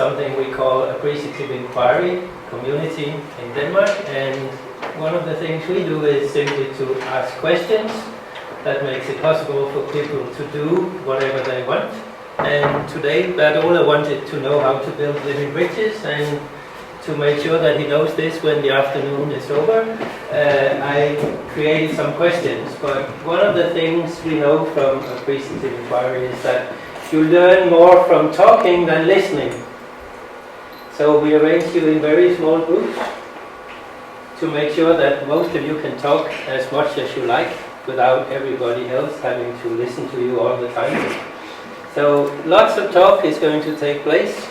something we call appreciative inquiry community in Denmark, and one of the things we do is simply to ask questions that makes it possible for people to do whatever they want. And today Bertola wanted to know how to build living bridges, and to make sure that he knows this when the afternoon is over, I created some questions. But one of the things we know from appreciative inquiry is that you learn more from talking than listening. So we arrange you in very small groups to make sure that most of you can talk as much as you like without everybody else having to listen to you all the time. So lots of talk is going to take place,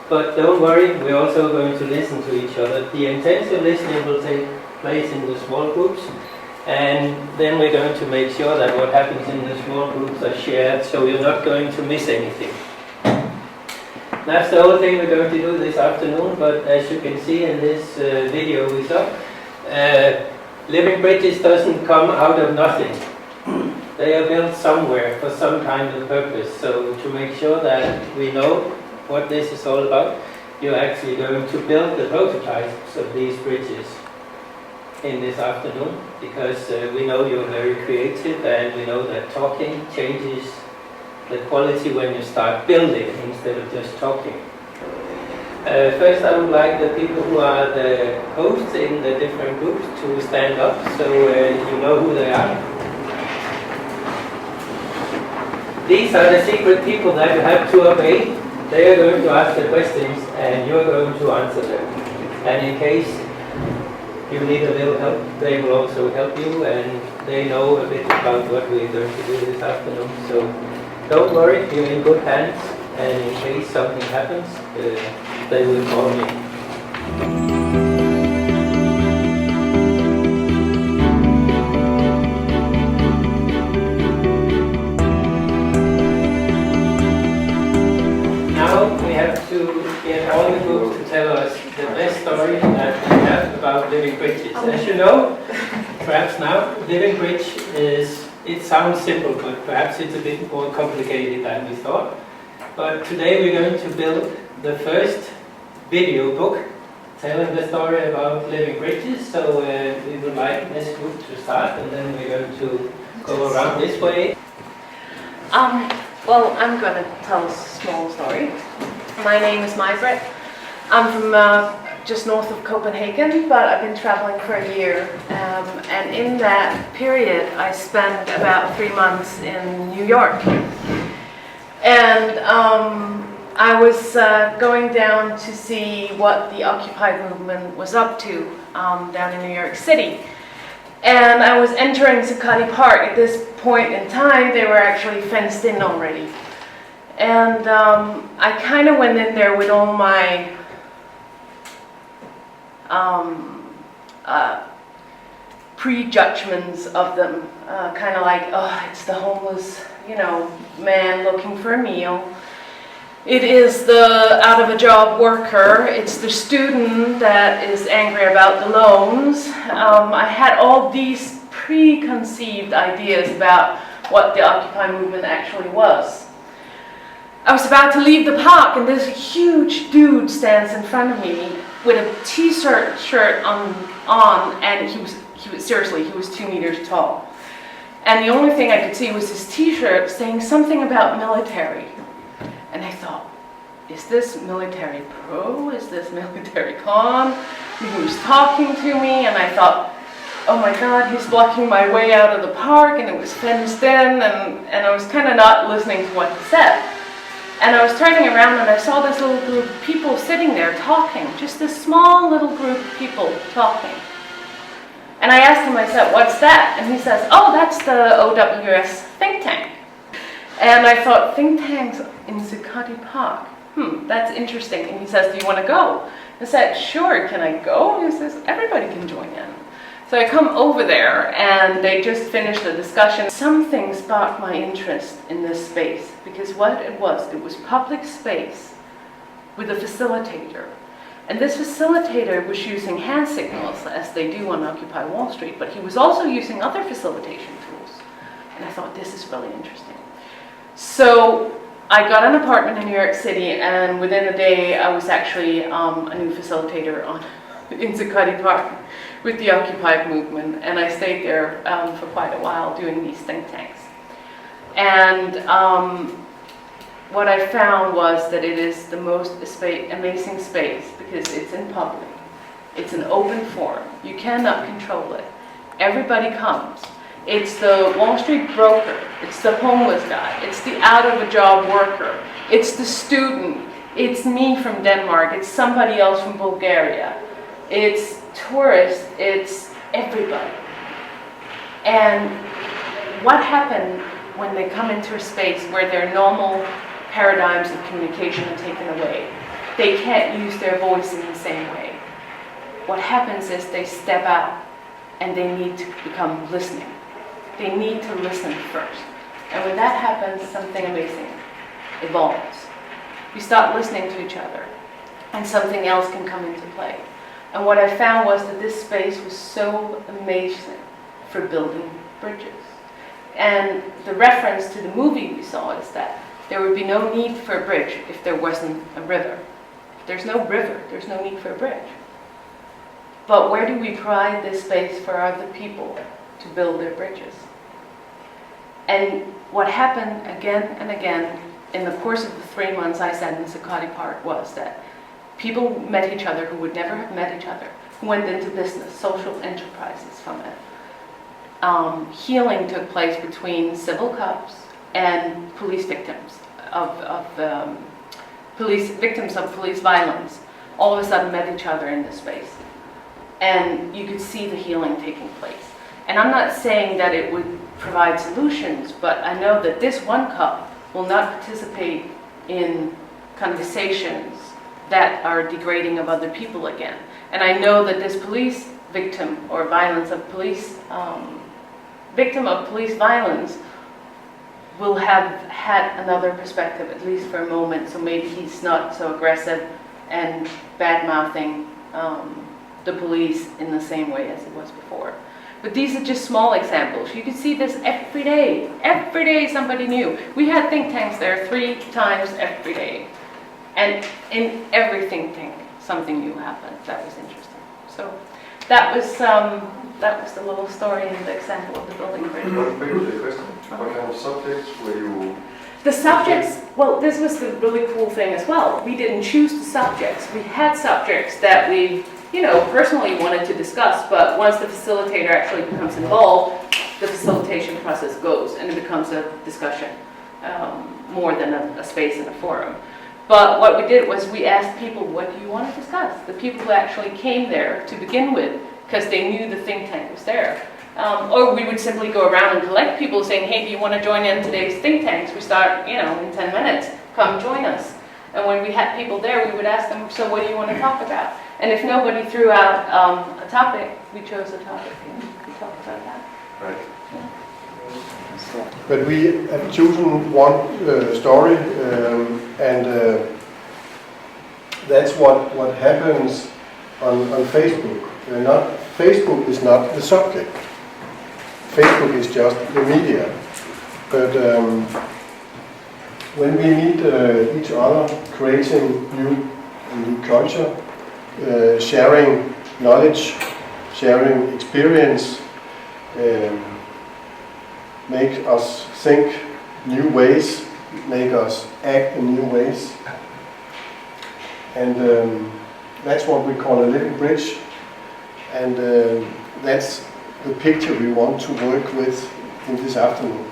but don't worry, we're also going to listen to each other. The intensive listening will take place in the small groups, and then we're going to make sure that what happens in the small groups are shared, so you're not going to miss anything. That's the whole thing we're going to do this afternoon, but as you can see in this video we saw, living bridges doesn't come out of nothing. They are built somewhere for some kind of purpose. So to make sure that we know what this is all about, you're actually going to build the prototypes of these bridges in this afternoon, because we know you're very creative, and we know that talking changes the quality when you start building instead of just talking. First, I would like the people who are the hosts in the different groups to stand up, so you know who they are. These are the secret people that you have to obey. They are going to ask the questions and you're going to answer them. And in case you need a little help, they will also help you, and they know a bit about what we're going to do this afternoon. So don't worry, you're in good hands, and in case something happens, they will call me. Get all the groups to tell us the best story that they have about living bridges. As you know, perhaps now, living bridge it sounds simple, but perhaps it's a bit more complicated than we thought. But today we're going to build the first video book telling the story about living bridges. So we would like this group to start, and then we're going to go around this way. Well, I'm going to tell a small story. My name is Mai-Britt. I'm from just north of Copenhagen, but I've been traveling for a year. And in that period, I spent about 3 months in New York. And I was going down to see what the Occupy movement was up to down in New York City. And I was entering Zuccotti Park. At this point in time, they were actually fenced in already. And I kind of went in there with all my prejudgments of them, kind of like, oh, it's the homeless, man looking for a meal. It is the out-of-a-job worker. It's the student that is angry about the loans. I had all these preconceived ideas about what the Occupy movement actually was. I was about to leave the park, and this huge dude stands in front of me with a t-shirt on, and he was seriously, he was 2 meters tall. And the only thing I could see was his t-shirt saying something about military. And I thought, is this military pro? Is this military con? And he was talking to me, and I thought, oh my God, he's blocking my way out of the park, and it was fenced in, and I was kind of not listening to what he said. And I was turning around and I saw this little group of people sitting there talking, just this small little group of people talking. And I asked him, I said, what's that? And he says, oh, that's the OWS think tank. And I thought, think tanks in Zuccotti Park? That's interesting. And he says, do you want to go? I said, sure, can I go? And he says, everybody can join in. So I come over there, and they just finished the discussion. Something sparked my interest in this space, because what it was public space with a facilitator. And this facilitator was using hand signals, as they do on Occupy Wall Street, but he was also using other facilitation tools. And I thought, this is really interesting. So I got an apartment in New York City, and within a day I was actually a new facilitator in Zuccotti Park with the Occupy movement, and I stayed there for quite a while doing these think tanks. And what I found was that it is the most amazing space because it's in public. It's an open forum. You cannot control it. Everybody comes. It's the Wall Street broker. It's the homeless guy. It's the out-of-a-job worker. It's the student. It's me from Denmark. It's somebody else from Bulgaria. It's tourists. It's everybody. And what happened when they come into a space where their normal paradigms of communication are taken away? They can't use their voice in the same way. What happens is they step out and they need to become listening. They need to listen first. And when that happens, something amazing evolves. We start listening to each other and something else can come into play. And what I found was that this space was so amazing for building bridges. And the reference to the movie we saw is that there would be no need for a bridge if there wasn't a river. If there's no river, there's no need for a bridge. But where do we provide this space for other people to build their bridges? And what happened again and again in the course of the 3 months I sat in Zuccotti Park was that people met each other who would never have met each other, who went into business, social enterprises from it. Healing took place between civil cops and police victims of police violence. All of a sudden met each other in this space. And you could see the healing taking place. And I'm not saying that it would provide solutions, but I know that this one cop will not participate in conversations that are degrading of other people again. And I know that this police victim or victim of police violence will have had another perspective, at least for a moment, so maybe he's not so aggressive and bad-mouthing the police in the same way as it was before. But these are just small examples. You can see this every day. Every day somebody new. We had think tanks there 3 times every day. And in every think tank, something new happened. That was interesting. So that was the little story and the example of the building bridge. Maybe the question, what kind of subjects were you... The subjects, well, this was the really cool thing as well. We didn't choose the subjects. We had subjects that we, personally wanted to discuss, but once the facilitator actually becomes involved, the facilitation process goes and it becomes a discussion more than a space in a forum. But what we did was we asked people, what do you want to discuss? The people who actually came there to begin with, because they knew the think tank was there. Or we would simply go around and collect people saying, hey, do you want to join in today's think tanks? We start, in 10 minutes, come join us. And when we had people there, we would ask them, so what do you want to talk about? And if nobody threw out a topic, we chose a topic and we talked about that. Right. Yeah. But we have chosen one story, and that's what happens on Facebook. Facebook is not the subject. Facebook is just the media. But when we meet each other, creating new culture, sharing knowledge, sharing experience, make us think new ways, make us act in new ways. And that's what we call a living bridge. And that's the picture we want to work with in this afternoon.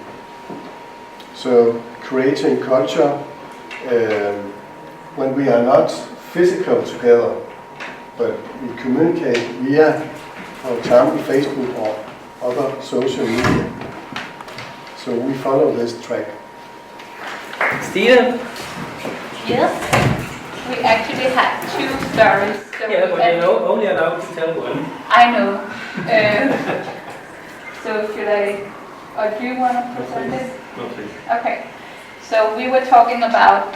So creating culture when we are not physical together, but we communicate via, for example, Facebook or other social media. So we follow this track. Stine? Yes, we actually had 2 stories. So Yeah, but you're only allowed to tell one. I know. So should I, or do you want to present it? No, please. Okay. So we were talking about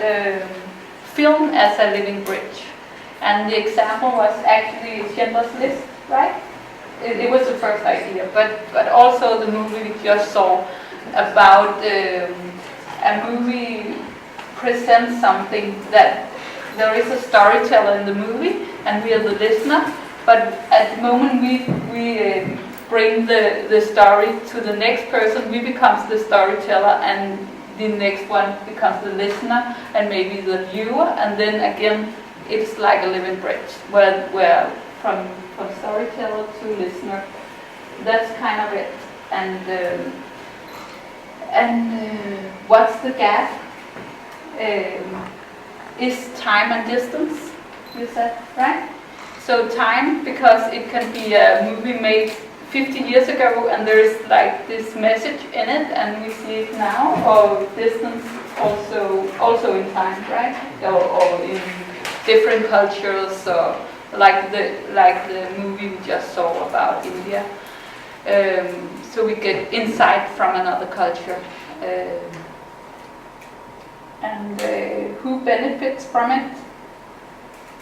film as a living bridge. And the example was actually Schindler's List, right? It was the first idea, but also the movie we just saw about a movie present something that there is a storyteller in the movie and we are the listener, but at the moment we bring the story to the next person, we becomes the storyteller and the next one becomes the listener and maybe the viewer, and then again it's like a living bridge where from storyteller to listener. That's kind of it. And what's the gap? Is time and distance, you said, right? So time, because it can be a movie made 50 years ago and there is like this message in it and we see it now, or distance also in time, right? Or in different cultures, or like the movie we just saw about India. So we get insight from another culture. And who benefits from it?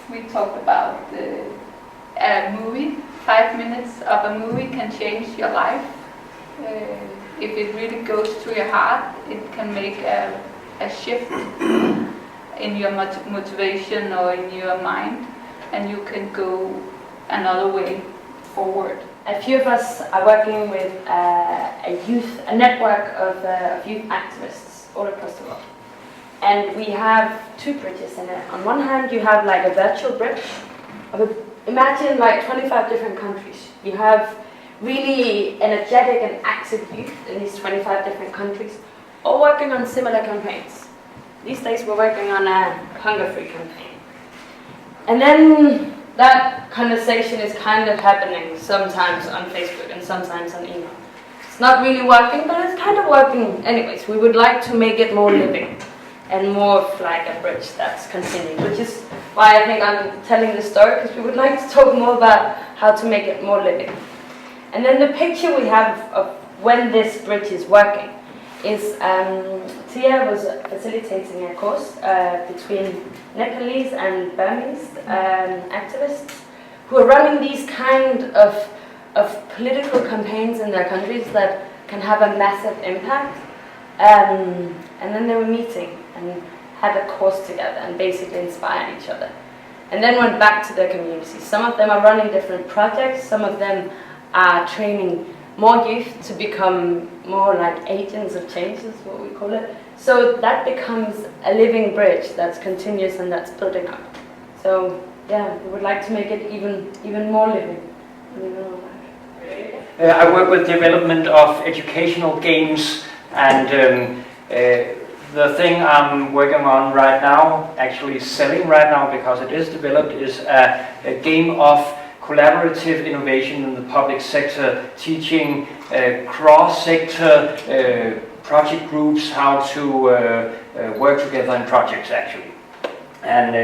We talked about a movie. 5 minutes of a movie can change your life. If it really goes to your heart, it can make a shift in your motivation or in your mind, and you can go another way forward. A few of us are working with a network of youth activists all across the world. And we have two bridges in it. On one hand, you have like a virtual bridge of imagine like 25 different countries. You have really energetic and active youth in these 25 different countries, all working on similar campaigns. These days we're working on a hunger-free campaign. And then that conversation is kind of happening sometimes on Facebook and sometimes on email. It's not really working, but it's kind of working anyways. We would like to make it more living and more of like a bridge that's continuing, which is why I think I'm telling this story, because we would like to talk more about how to make it more living. And then the picture we have of when this bridge is working is Tia was facilitating a course between Nepalese and Burmese activists who are running these kind of political campaigns in their countries that can have a massive impact. And then they were meeting and had a course together and basically inspired each other. And then went back to their communities. Some of them are running different projects, some of them are training more youth to become more like agents of change, is what we call it. So that becomes a living bridge that's continuous and that's building up. So yeah, we would like to make it even more living. I work with development of educational games, and the thing I'm working on right now, actually selling right now because it is developed, is a game of collaborative innovation in the public sector, teaching cross-sector project groups how to work together in projects actually. And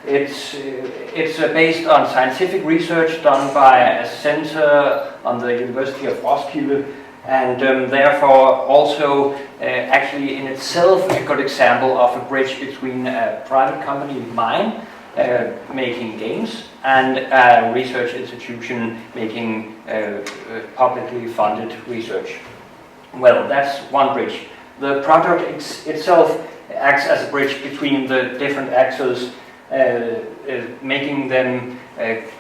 it's based on scientific research done by a center on the University of Roskilde, and therefore also actually in itself a good example of a bridge between a private company, mine, making games, and a research institution making publicly funded research. Well, that's one bridge. The product itself acts as a bridge between the different actors, making them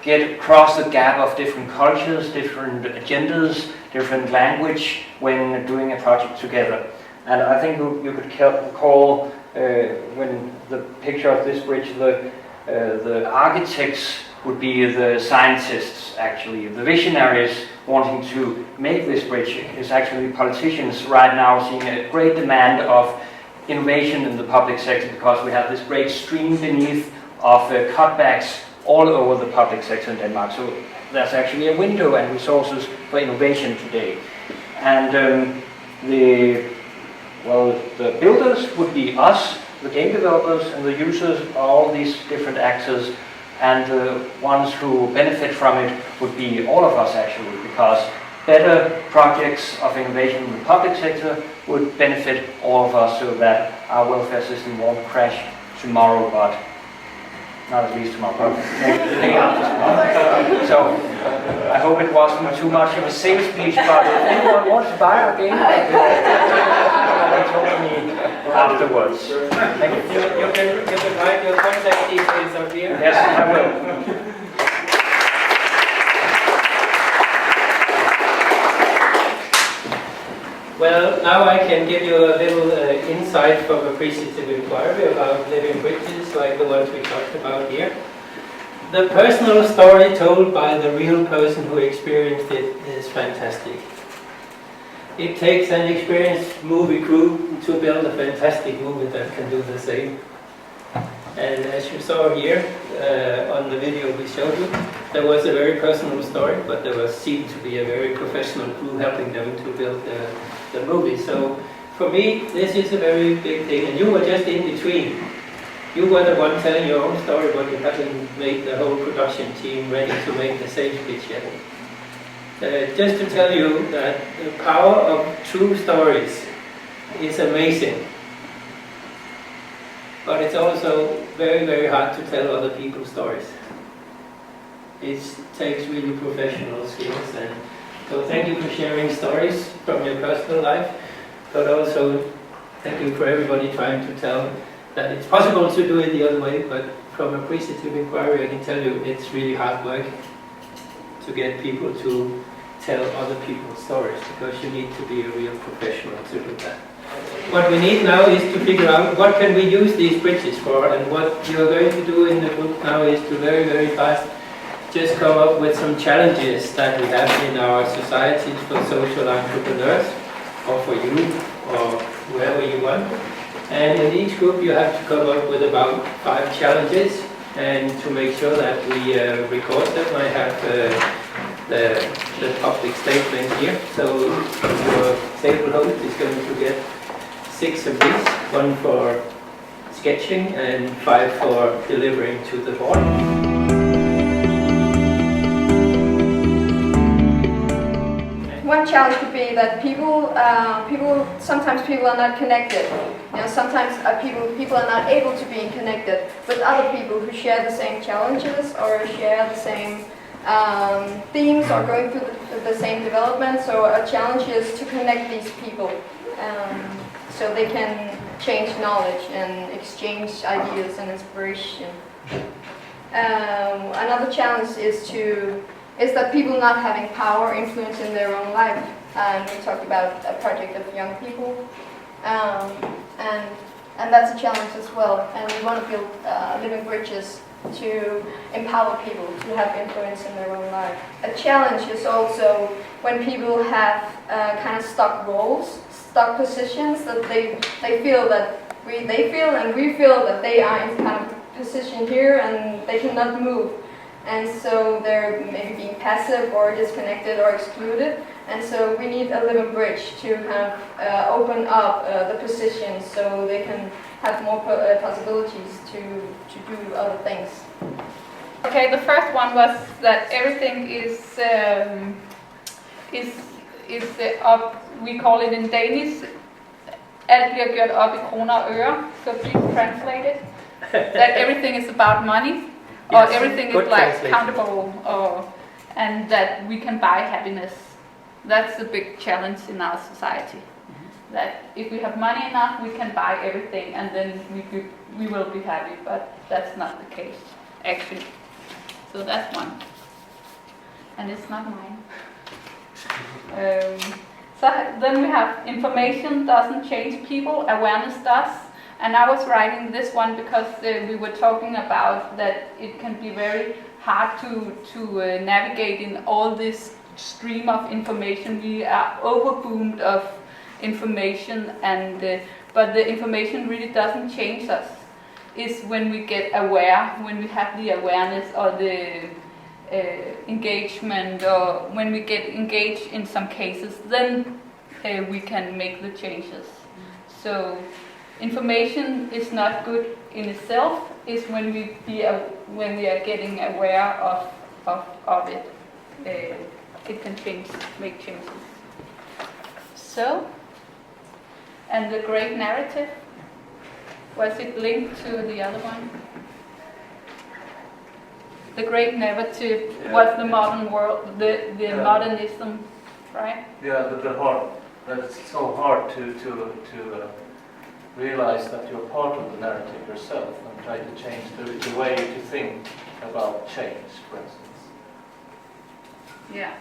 get across the gap of different cultures, different agendas, different language when doing a project together. And I think you could call when the picture of this bridge, the architects would be the scientists actually. The visionaries wanting to make this bridge is actually politicians right now seeing a great demand of innovation in the public sector, because we have this great stream beneath of cutbacks all over the public sector in Denmark. So there's actually a window and resources for innovation today. And the builders would be us, the game developers, and the users, all these different actors, and the ones who benefit from it would be all of us actually, because better projects of innovation in the public sector would benefit all of us, so that our welfare system won't crash tomorrow, but not at least tomorrow, but the day after tomorrow. So I hope it wasn't too much of a sales speech, but if anyone wants to buy our game, can talk to me afterwards. Thank you. You can write your contact details up here. Yes, I will. Well, now I can give you a little insight from appreciative inquiry about living bridges like the ones we talked about here. The personal story told by the real person who experienced it is fantastic. It takes an experienced movie crew to build a fantastic movie that can do the same. And as you saw here on the video we showed you, there was a very personal story, but there seemed to be a very professional crew helping them to build the movie. So for me, this is a very big thing, and you were just in between. You were the one telling your own story, but you haven't made the whole production team ready to make the sales pitch yet. Just to tell you that the power of true stories is amazing. But it's also very, very hard to tell other people's stories. It takes really professional skills, and so thank you for sharing stories from your personal life, but also thank you for everybody trying to tell that it's possible to do it the other way, but from appreciative inquiry I can tell you it's really hard work to get people to tell other people's stories, because you need to be a real professional to do that. What we need now is to figure out what can we use these bridges for, and what you're going to do in the book now is to very, very fast just come up with some challenges that we have in our societies for social entrepreneurs, or for you, or whoever you want. And in each group you have to come up with about 5 challenges, and to make sure that we record them, I have the public statement here. So your table host is going to get 6 of these, 1 for sketching and 5 for delivering to the board. One challenge could be that sometimes people are not connected. You know, sometimes people are not able to be connected with other people who share the same challenges or share the same themes or going through the same development. So a challenge is to connect these people so they can change knowledge and exchange ideas and inspiration. Another challenge is that people not having power, influence in their own life. We talked about a project of young people, and that's a challenge as well. And we want to build living bridges to empower people to have influence in their own life. A challenge is also when people have kind of stuck roles, stuck positions that they feel that we feel that they are in kind of position here and they cannot move. And so they're maybe being passive or disconnected or excluded. And so we need a living bridge to kind of open up the positions so they can have more possibilities to do other things. Okay, the first one was that everything is up. We call it in Danish. Alt bliver gjort op i kroner og øre. So please translate it. That everything is about money. Or Yes, everything is good like translation. countable, and that we can buy happiness. That's a big challenge in our society. That if we have money enough, we can buy everything, and then we will be happy. But that's not the case, actually. So that's one, and it's not mine. So then we have information doesn't change people, awareness does. And I was writing this one because we were talking about that it can be very hard to navigate in all this stream of information. We are overboomed of information, and but the information really doesn't change us. It's when we get aware, when we have the awareness or the engagement, or when we get engaged in some cases, then we can make the changes. So information is not good in itself. It's when we are getting aware of it. It can make changes. So, and the great narrative, was it linked to the other one? The great narrative was the modern world, the modernism, right? Yeah, the that it's so hard to realize that you're part of the narrative yourself and try to change the way you think about change, for instance. Yeah.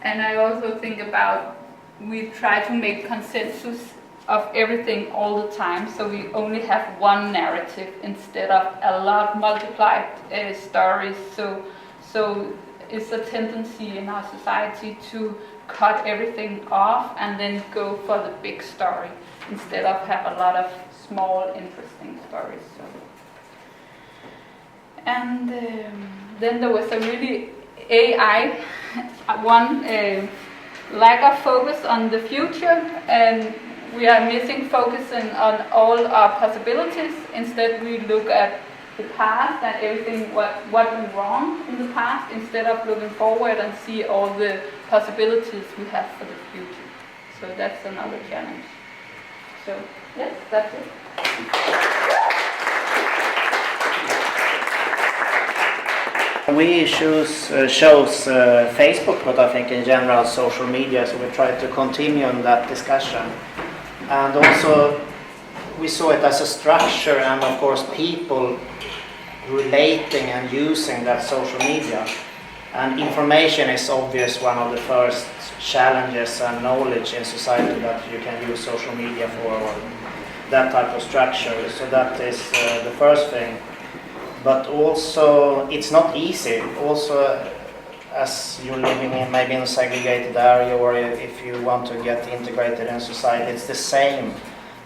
And I also think about, we try to make consensus of everything all the time, so we only have one narrative instead of a lot multiplied stories. So it's a tendency in our society to cut everything off and then go for the big story instead of have a lot of small interesting stories. So. And then there was a really AI one, lack of focus on the future, and we are missing focusing on all our possibilities. Instead we look at the past and everything what went wrong in the past, instead of looking forward and see all the possibilities we have for the future. So that's another challenge. So yes, that's it. We chose Facebook, but I think in general social media, so we try to continue on that discussion. And also we saw it as a structure and of course people relating and using that social media. And information is obvious one of the first challenges and knowledge in society that you can use social media for, or that type of structure. So that is the first thing. But also it's not easy. Also, as you're living in maybe in a segregated area, or if you want to get integrated in society, it's the same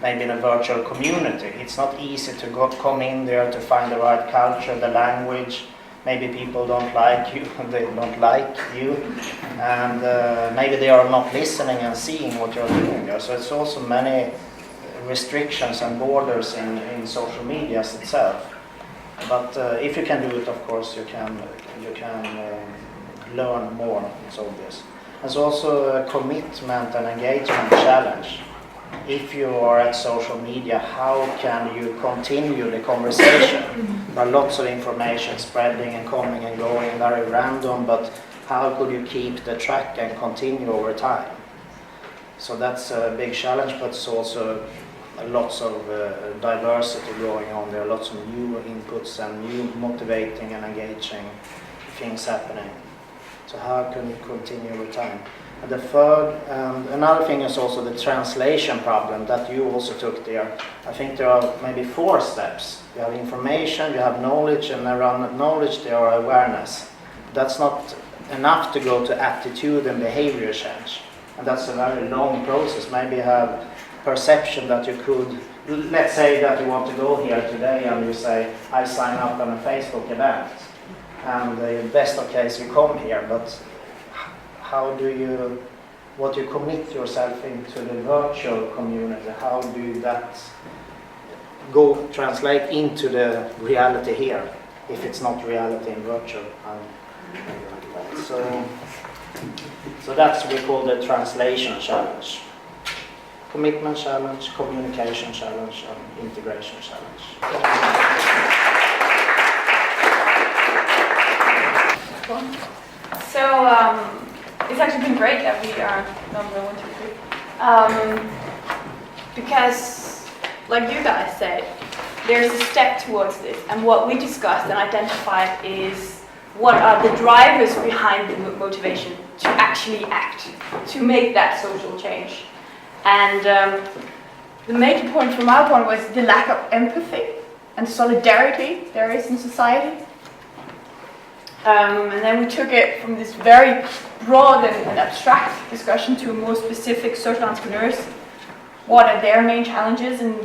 maybe in a virtual community. It's not easy to come in there to find the right culture, the language. Maybe people don't like you, they don't like you, and maybe they are not listening and seeing what you're doing there. So it's also many restrictions and borders in social media itself. But if you can do it, of course, you can learn more. It's obvious. There's also a commitment and engagement challenge. If you are at social media, how can you continue the conversation? There are lots of information spreading and coming and going, very random, but how could you keep the track and continue over time? So that's a big challenge, but it's also lots of diversity going on. There are lots of new inputs and new motivating and engaging things happening. So how can you continue over time? And the third, another thing is also the translation problem that you also took there. I think there are maybe 4 steps. You have information, you have knowledge, and around knowledge there are awareness. That's not enough to go to attitude and behavior change. And that's a very long process. Maybe you have perception that you could, let's say that you want to go here today and you say, I sign up on a Facebook event. And the best of case you come here, but how do you, what you commit yourself into the virtual community, how do that go translate into the reality here, if it's not reality in virtual? So that's what we call the translation challenge. Commitment challenge, communication challenge, and integration challenge. So it's actually been great that we are number 1, 2, 3. Because, like you guys said, there's a step towards this, and what we discussed and identified is what are the drivers behind the motivation to actually act, to make that social change. And the major point from our point was the lack of empathy and solidarity there is in society. And then we took it from this very broad and abstract discussion to more specific social entrepreneurs. What are their main challenges? And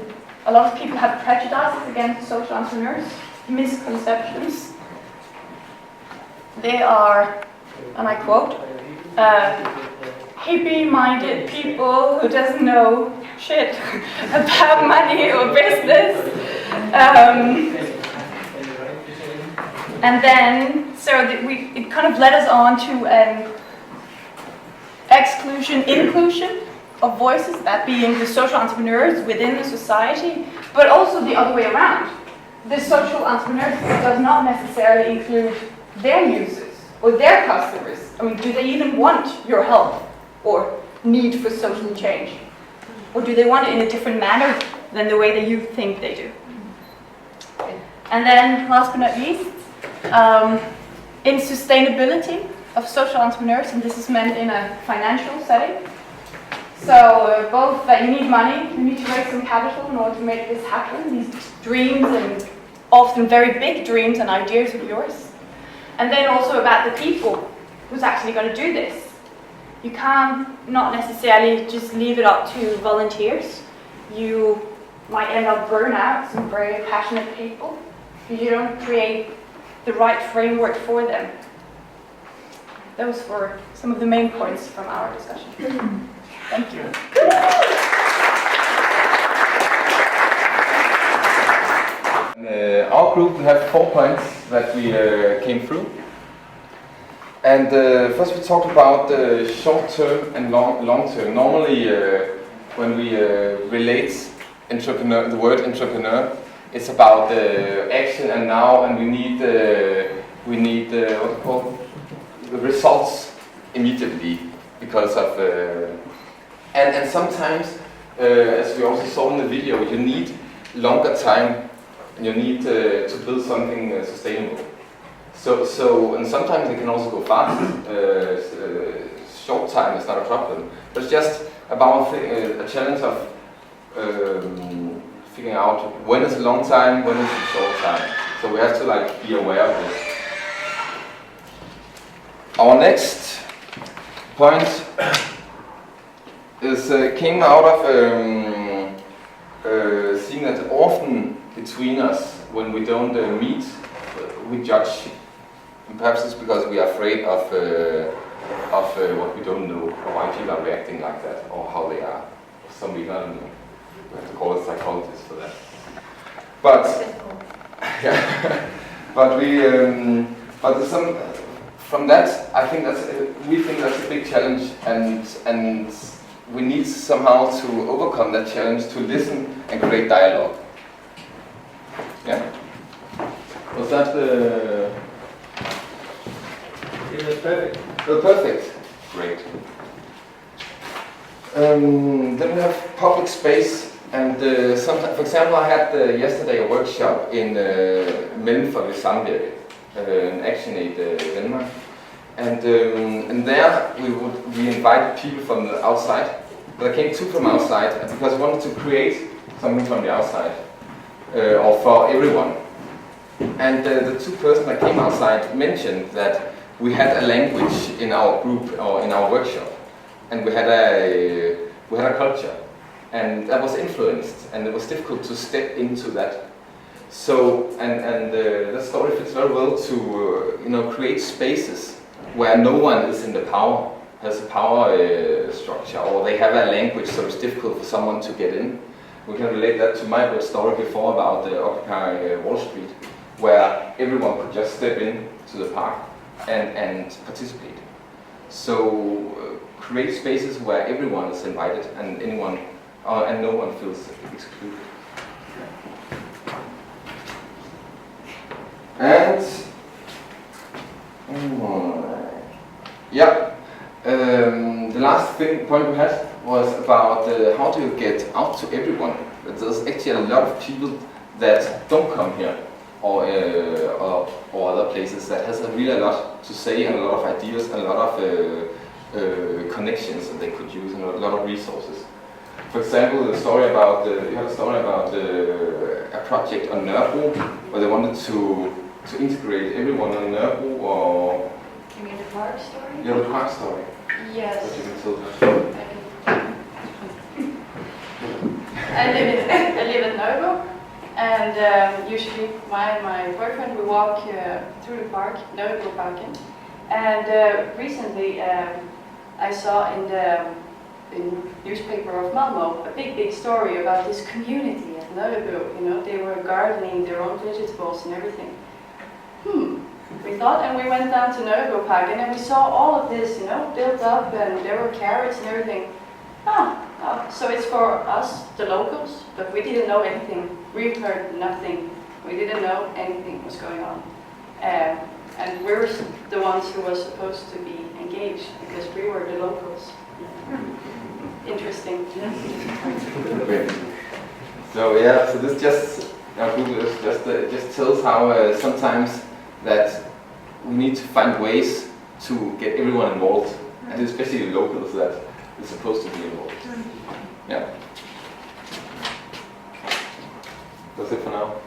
a lot of people have prejudices against social entrepreneurs, misconceptions. They are, and I quote, hippie-minded people who doesn't know shit about money or business. And then, so it kind of led us on to an inclusion of voices, that being the social entrepreneurs within the society, but also the other way around. The social entrepreneurs does not necessarily include their users or their customers. I mean, do they even want your help or need for social change? Or do they want it in a different manner than the way that you think they do? And then, last but not least, in sustainability of social entrepreneurs, and this is meant in a financial setting. So both that you need money, you need to raise some capital in order to make this happen, these dreams and often very big dreams and ideas of yours. And then also about the people who's actually going to do this. You can't not necessarily just leave it up to volunteers. You might end up burn out some very passionate people if you don't create the right framework for them. Those were some of the main points from our discussion. Thank you. In our group, we have 4 points that we came through. And first we talked about short term and long term. Normally when we relate the word entrepreneur, it's about action and now, and we need the results immediately because of and sometimes as we also saw in the video, you need longer time and you need to build something sustainable. So and sometimes it can also go fast. Short time is not a problem, but it's just about a challenge of figuring out when is a long time, when is a short time. So we have to be aware of this. Our next point is came out of seeing that often between us, when we don't meet, we judge. And perhaps it's because we are afraid of what we don't know, or why people are reacting like that, or how they are. For some reason, I don't know. We have to call a psychologist for that. But yeah, but from that, I think we think that's a big challenge, and we need somehow to overcome that challenge, to listen and create dialogue. Yeah. Was that the? It was perfect. Oh, perfect. Great. Then we have public space, and sometimes, for example, I had yesterday a workshop in Mellemfolkeligt Samvirke, an Action Aid Denmark, and there we invited people from the outside. But there came 2 from outside, because we wanted to create something from the outside, or for everyone. And the 2 persons that came outside mentioned that we had a language in our group or in our workshop, and we had a culture, and that was influenced, and it was difficult to step into that. So and the story fits very well to create spaces where no one is in the power, has a power structure, or they have a language, so it's difficult for someone to get in. We can relate that to my story before about occupying Wall Street, where everyone could just step in to the park and participate. So create spaces where everyone is invited and and no one feels excluded. And the last point we had was about how do you get out to everyone. There's actually a lot of people that don't come here, or other places, that has really a lot to say and a lot of ideas and a lot of connections that they could use and a lot of resources. For example, you had a story about a project on Nørrebro where they wanted to integrate everyone on Nørrebro, or You mean the park story? Yeah, the park story. Yes. What you can tell. I live in Nørrebro, and usually my boyfriend, we walk through the park, Nørrebro Parken. And recently I saw in the newspaper of Malmö a big story about this community at Nørrebro. They were gardening their own vegetables and everything. We thought, and we went down to Nørrebro Parken, and we saw all of this, built up, and there were carrots and everything. So it's for us, the locals, but we didn't know anything. We heard nothing. We didn't know anything was going on. And we were the ones who were supposed to be engaged, because we were the locals. interesting. Okay. So yeah, so this just Google is just it just tells how sometimes that we need to find ways to get everyone involved, and especially locals that is supposed to be involved. Yeah. That's it for now.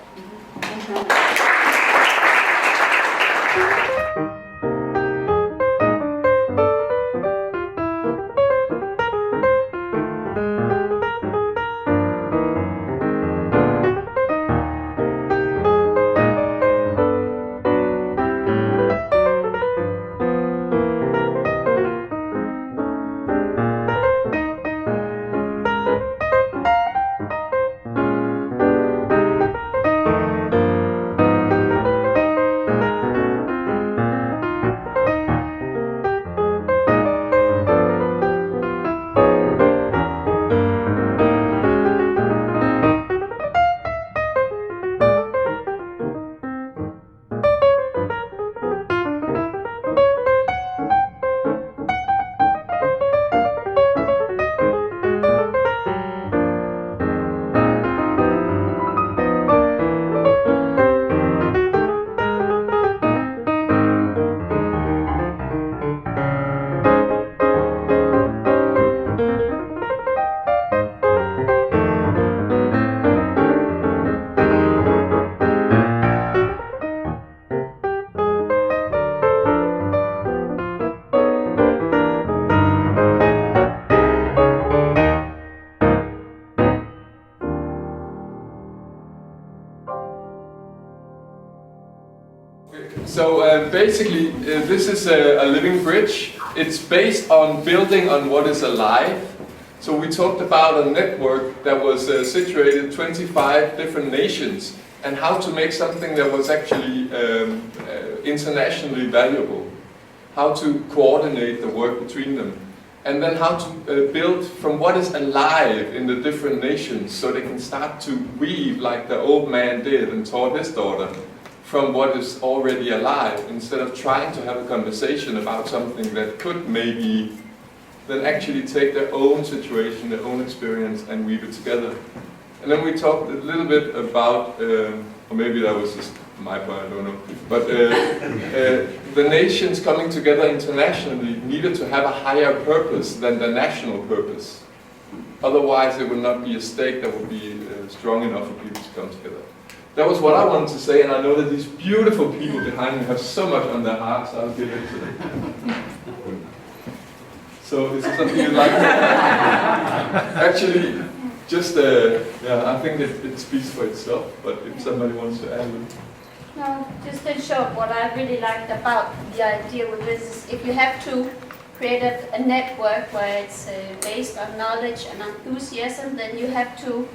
So basically, this is a living bridge. It's based on building on what is alive. So we talked about a network that was situated in 25 different nations, and how to make something that was actually internationally valuable. How to coordinate the work between them. And then how to build from what is alive in the different nations, so they can start to weave like the old man did and taught his daughter, from what is already alive, instead of trying to have a conversation about something that could maybe then actually take their own situation, their own experience, and weave it together. And then we talked a little bit about, or maybe that was just my part, I don't know, but the nations coming together internationally needed to have a higher purpose than the national purpose. Otherwise it would not be a stake that would be strong enough for people to come together. That was what I wanted to say, and I know that these beautiful people behind me have so much on their hearts, I'll give it to them. So is this something you'd like to actually, just, yeah, I think it speaks for itself, but if somebody wants to add a little. No, just in short, what I really liked about the idea with this is if you have to create a network where it's based on knowledge and enthusiasm, then you have to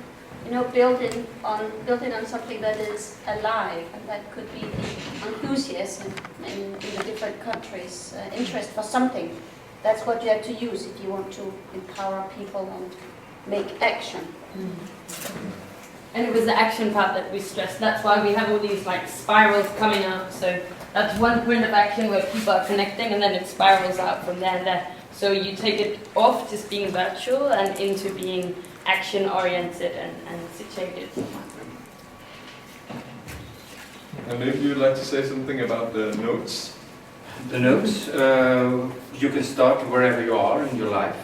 build it on something that is alive, and that could be the enthusiasm in the different countries, interest for something. That's what you have to use if you want to empower people and make action. And it was the action part that we stressed. That's why we have all these like spirals coming out. So that's one point of action where people are connecting, and then it spirals out from there and there. So you take it off just being virtual and into being action-oriented and situated. And maybe you'd like to say something about the notes? The notes, you can start wherever you are in your life.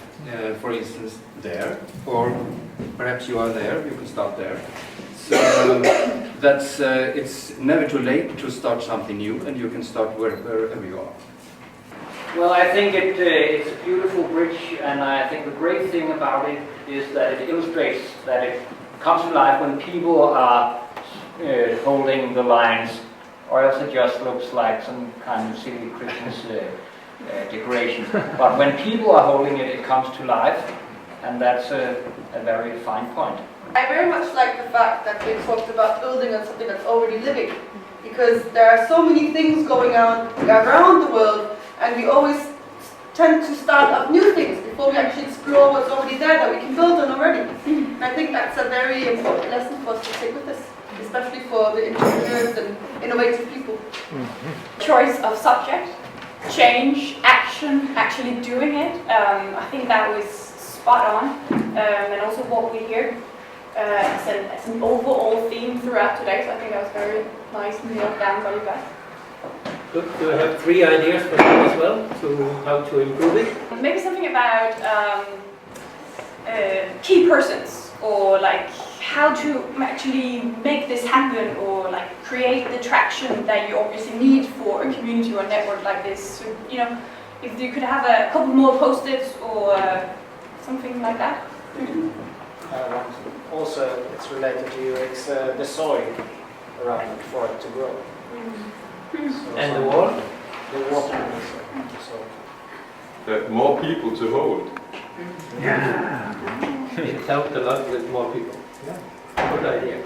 For instance, there, or perhaps you are there, you can start there. So that's it's never too late to start something new, and you can start wherever you are. Well, I think it's a beautiful bridge, and I think the great thing about it is that it illustrates that it comes to life when people are holding the lines, or else it just looks like some kind of silly Christmas decoration. But when people are holding it, it comes to life, and that's a very fine point. I very much like the fact that we talked about building on something that's already living, because there are so many things going on around the world, and we always tend to start up new things before we actually explore what's already there that we can build on already. And I think that's a very important lesson for us to take with us, especially for the entrepreneurs and innovative people. Choice of subject, change, action, actually doing it. I think that was spot on, and also what we hear as an overall theme throughout today. So I think that was very nice and nailed down by you guys. Good. Do I have 3 ideas for that as well, to how to improve it? Maybe something about key persons, or like how to actually make this happen, or like create the traction that you obviously need for a community or a network like this. So, you know, if you could have a couple more post-its or something like that. Also, it's related to you. It's the soil around it for it to grow. So And the wall? The water also. So. More people to hold. It helped a lot with more people. Yeah. Good idea.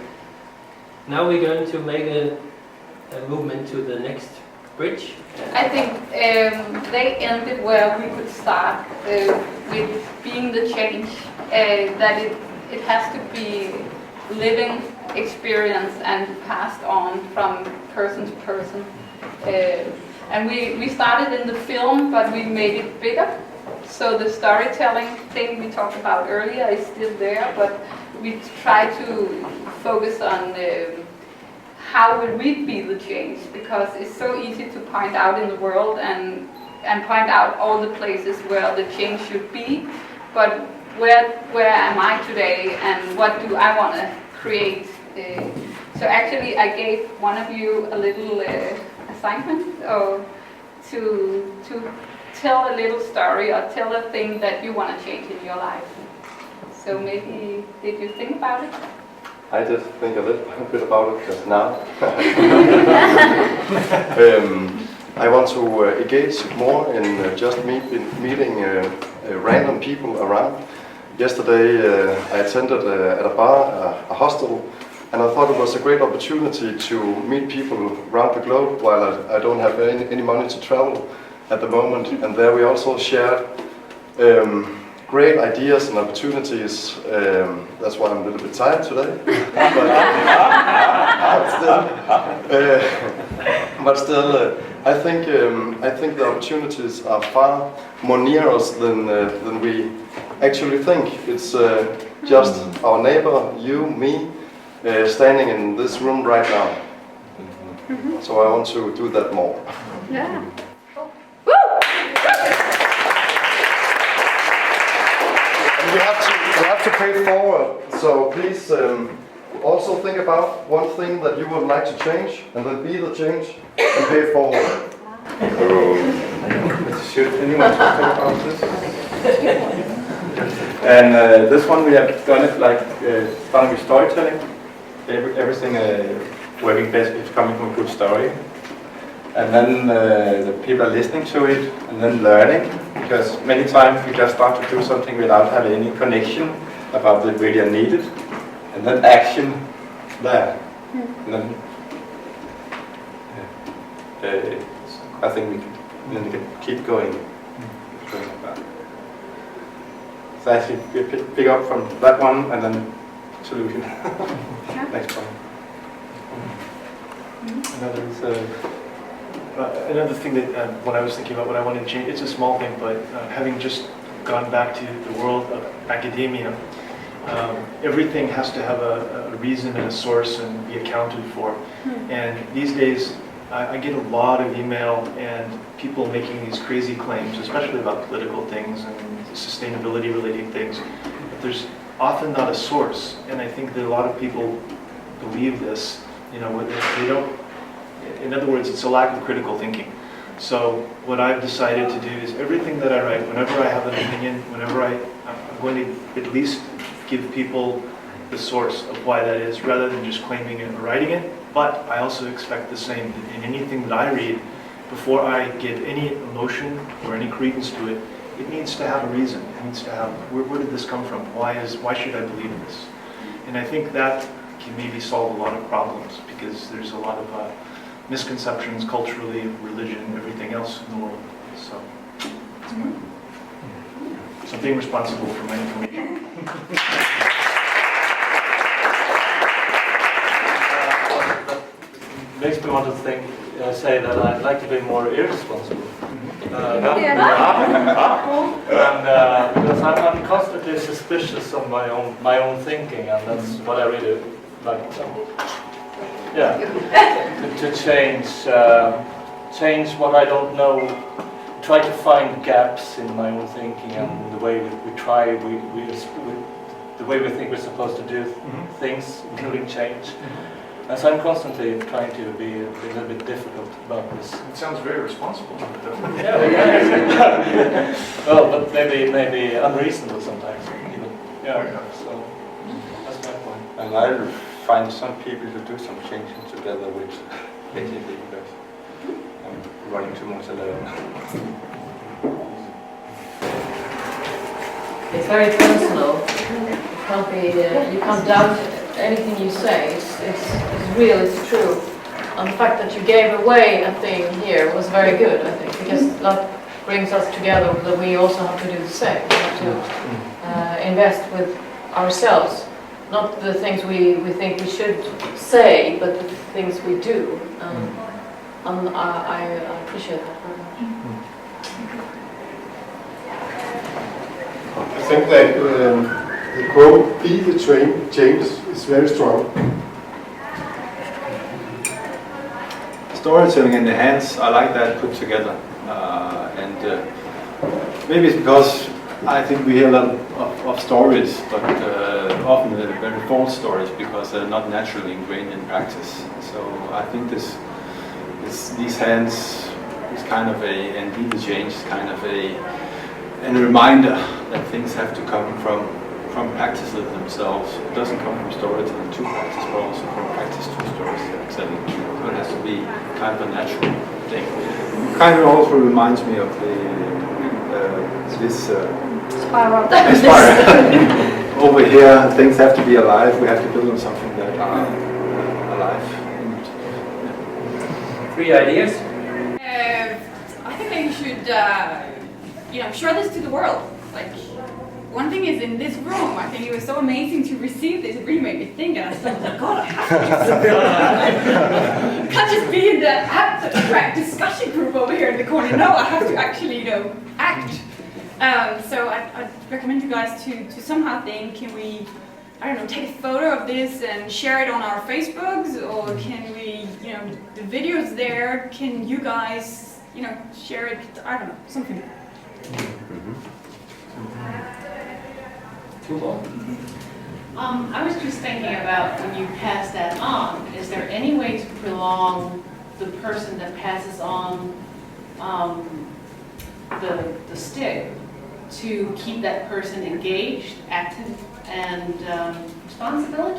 Now we're going to make a movement to the next bridge. I think they ended where we could start with being the change, that it has to be living experience and passed on from person to person. And we started in the film, but we made it bigger. So the storytelling thing we talked about earlier is still there, but we try to focus on how will we be the change, because it's so easy to point out in the world and point out all the places where the change should be, but where am I today and what do I want to create? So actually I gave one of you a little assignment to tell a little story or tell a thing that you want to change in your life. So maybe, did you think about it? I just think a little bit about it just now. I want to engage more in just meeting random people around. Yesterday I attended at a bar, a hostel, and I thought it was a great opportunity to meet people around the globe while I don't have any money to travel at the moment. And there we also shared great ideas and opportunities. That's why I'm a little bit tired today. But still, I think the opportunities are far more near us than we actually think. It's just our neighbor, you, me, standing in this room right now. So I want to do that more. Yeah. We have to pay forward, so please also think about one thing that you would like to change, and then be the change and pay forward. Should anyone talk about this? And this one we have done it like starting with storytelling. Everything working best is coming from a good story. And then the people are listening to it and then learning. Because many times we just start to do something without having any connection about the really needed, and then action there. And then I think we can keep going. Like that. So actually we pick up from that one and then solution. Next one. Another thing that when I was thinking about what I wanted to change, it's a small thing, but having just gone back to the world of academia, everything has to have a reason and a source and be accounted for. And these days, I get a lot of email and people making these crazy claims, especially about political things and sustainability related things. But there's often not a source, and I think that a lot of people believe this. You know, they don't. In other words, it's a lack of critical thinking. So what I've decided to do is everything that I write, whenever I have an opinion, whenever I'm going to at least give people the source of why that is, rather than just claiming it or writing it. But I also expect the same in anything that I read. Before I get any emotion or any credence to it, it needs to have a reason. It needs to have, where did this come from? Why should I believe this? And I think that can maybe solve a lot of problems, because there's a lot of misconceptions culturally, religion, everything else in the world. So, so being responsible for my information. Makes me want to say that I'd like to be more irresponsible. And because I'm constantly actually suspicious of my own thinking, and that's what I really like. Yeah, to change what I don't know, try to find gaps in my own thinking and the way the way we think we're supposed to do things, including change. And so I'm constantly trying to be a little bit difficult about this. It sounds very responsible. Yeah, well, but maybe unreasonable sometimes. Even. Yeah, so that's my point. And I'll find some people to do some changing together with basically because I'm running too much alone. It's very personal. It can't be. You can't doubt anything you say. It's real. It's true. And the fact that you gave away a thing here was very good, I think, because that brings us together. That we also have to do the same. We have to invest with ourselves, not the things we think we should say, but the things we do. I appreciate that very much. I think that the quote, "Be the change," is very strong. Storytelling in the hands, I like that put together. Maybe it's because I think we hear a lot of stories, but often they're very false stories because they're not naturally ingrained in practice. So I think these hands is kind of and be the change is kind of a reminder that things have to come from practices themselves. It doesn't come from storytelling to practice, but also from practice to storytelling. So it has to be kind of a natural thing. It kind of also reminds me of this spiral. Over here, things have to be alive. We have to build on something that are alive. 3 ideas? I think that you should, share this to the world. Like, one thing is in this room, I think it was so amazing to receive this. It really made me think, and I thought, oh God, I have to do something. I can't just be in the abstract discussion group over here in the corner. No, I have to actually, act. So I'd recommend you guys to somehow think, can we, I don't know, take a photo of this and share it on our Facebooks, or can we, the videos there, can you guys, share it, I don't know, something. I was just thinking about when you pass that on, is there any way to prolong the person that passes on the stick to keep that person engaged, active, and responsible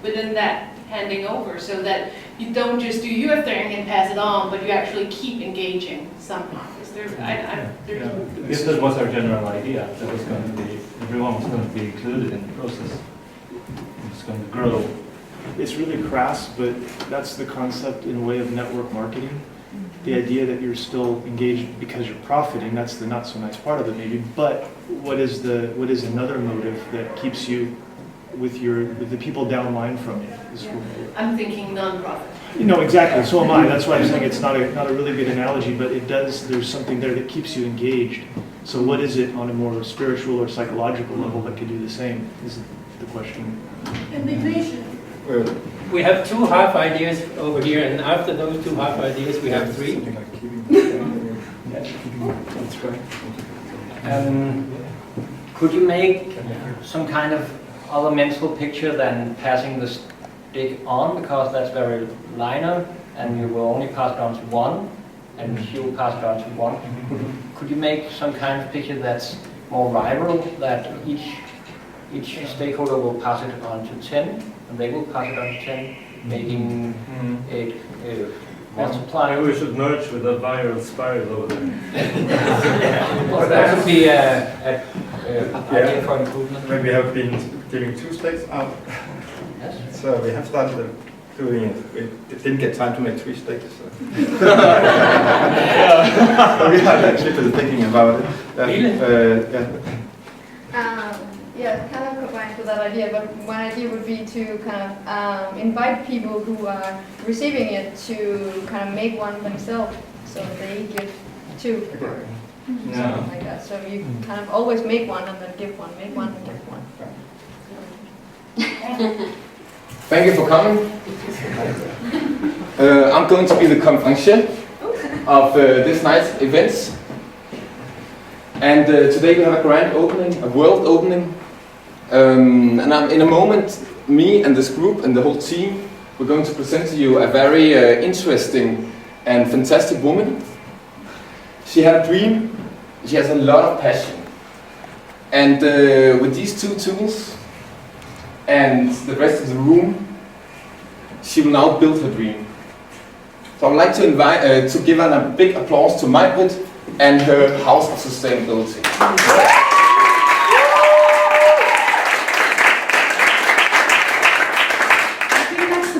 within that handing over, so that you don't just do your thing and pass it on, but you actually keep engaging somehow? Is there? If that was our general idea, that was going to be, everyone was going to be included in the process. It's going to grow. It's really crass, but that's the concept in a way of network marketing. The idea that you're still engaged because you're profiting, that's the not so nice part of it maybe, but what is another motive that keeps you with the people downline from you? I'm thinking non-profit. Exactly, so am I. That's why I'm saying it's not a really good analogy, but there's something there that keeps you engaged. So what is it on a more spiritual or psychological level that could do the same, is the question. Indignation. We have 2 half ideas over here, and after those 2 half ideas, we have 3. Could you make some kind of other mental picture than passing the stick on, because that's very linear, and you will only pass it on to one, and she will pass it on to one. Could you make some kind of picture that's more viral, that each stakeholder will pass it on to 10, and they will pass it on to 10, making it multiply? Maybe we should merge with a viral spiral over there. Or that would be an idea for improvement. Maybe we have been giving 2 sticks out. Yes. So we have started doing it. We didn't get time to make 3 sticks. So. We have actually been thinking about it. Kind of combined with that idea, but one idea would be to kind of invite people who are receiving it to kind of make one themselves, so they give 2. Something like that. So you kind of always make one and then give one, make one and give one. Thank you for coming. I'm going to be the conferencier of this night's events. And today we have a grand opening, a world opening. And in a moment, me and this group and the whole team, we're going to present to you a very interesting and fantastic woman. She had a dream, she has a lot of passion. And with these two tools and the rest of the room, she will now build her dream. So I would like to invite, to give her a big applause to Majbrit and her House of Sustainability.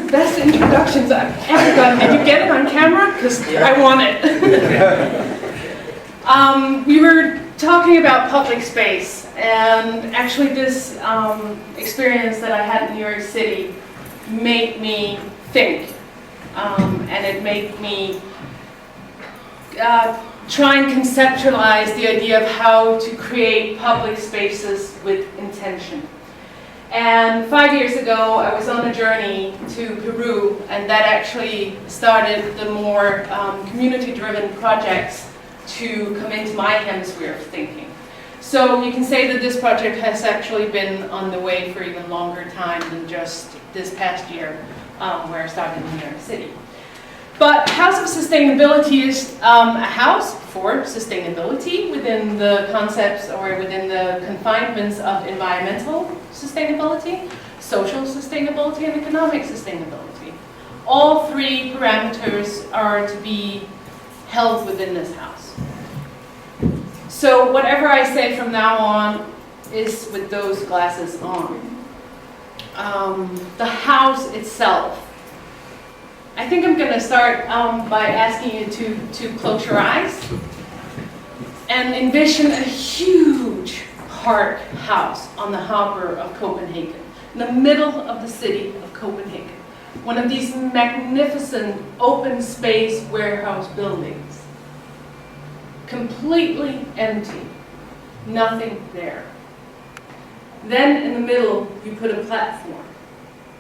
Best introductions I've ever done. Did you get it on camera? Because I want it. We were talking about public space, and actually this experience that I had in New York City made me think, and it made me try and conceptualize the idea of how to create public spaces with intention. And 5 years ago, I was on a journey to Peru, and that actually started the more community-driven projects to come into my hemisphere of thinking. So you can say that this project has actually been on the way for even longer time than just this past year, where I started in New York City. But House of Sustainability is a house for sustainability within the concepts or within the confinements of environmental sustainability, social sustainability, and economic sustainability. All three parameters are to be held within this house. So whatever I say from now on is with those glasses on. The house itself. I think I'm going to start by asking you to close your eyes and envision a huge park house on the harbor of Copenhagen, in the middle of the city of Copenhagen. One of these magnificent open space warehouse buildings. Completely empty, nothing there. Then in the middle you put a platform,